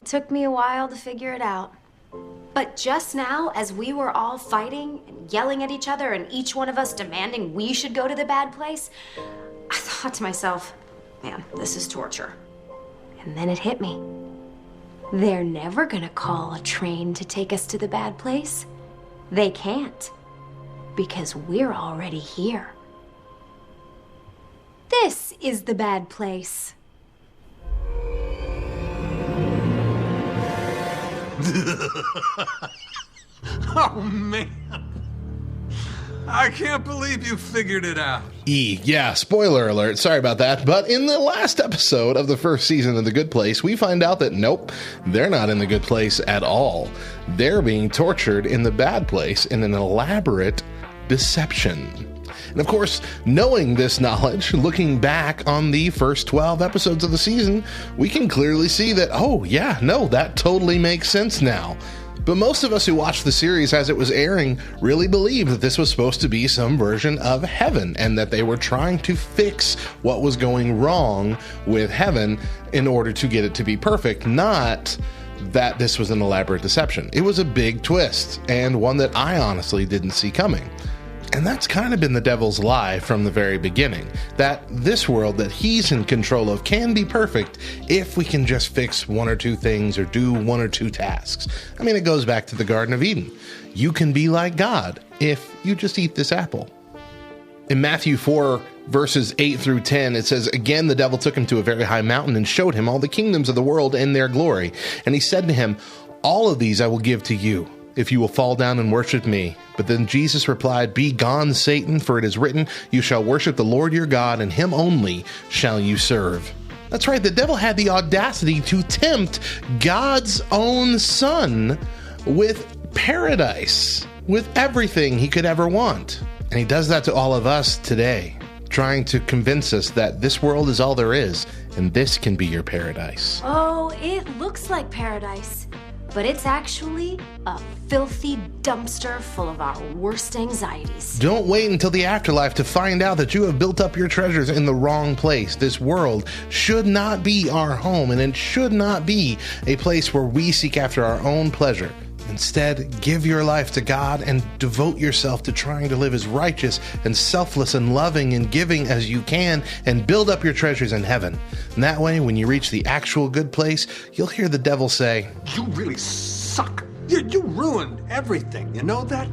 took me a while to figure it out. But just now, as we were all fighting and yelling at each other and each one of us demanding we should go to the bad place, I thought to myself, man, this is torture. And then it hit me. They're never gonna call a train to take us to the bad place. They can't, because we're already here. This is the bad place. Oh, man. I can't believe you figured it out. Yeah, spoiler alert. Sorry about that. But in the last episode of the first season of The Good Place, we find out that nope, they're not in the good place at all. They're being tortured in the bad place in an elaborate deception. And of course, knowing this knowledge, looking back on the first 12 episodes of the season, we can clearly see that, oh yeah, no, that totally makes sense now. But most of us who watched the series as it was airing really believed that this was supposed to be some version of heaven and that they were trying to fix what was going wrong with heaven in order to get it to be perfect, not that this was an elaborate deception. It was a big twist and one that I honestly didn't see coming. And that's kind of been the devil's lie from the very beginning, that this world that he's in control of can be perfect if we can just fix one or two things or do one or two tasks. I mean, it goes back to the Garden of Eden. You can be like God if you just eat this apple. In Matthew 4, verses 8 through 10, it says, "Again, the devil took him to a very high mountain and showed him all the kingdoms of the world and their glory. And he said to him, 'All of these I will give to you, if you will fall down and worship me.' But then Jesus replied, 'Be gone, Satan, for it is written, you shall worship the Lord your God, and him only shall you serve.'" That's right, the devil had the audacity to tempt God's own son with paradise, with everything he could ever want. And he does that to all of us today, trying to convince us that this world is all there is, and this can be your paradise. Oh, it looks like paradise. But it's actually a filthy dumpster full of our worst anxieties. Don't wait until the afterlife to find out that you have built up your treasures in the wrong place. This world should not be our home, and it should not be a place where we seek after our own pleasure. Instead, give your life to God and devote yourself to trying to live as righteous and selfless and loving and giving as you can, and build up your treasures in heaven. And that way, when you reach the actual good place, you'll hear the devil say, You really suck. You ruined everything. You know that?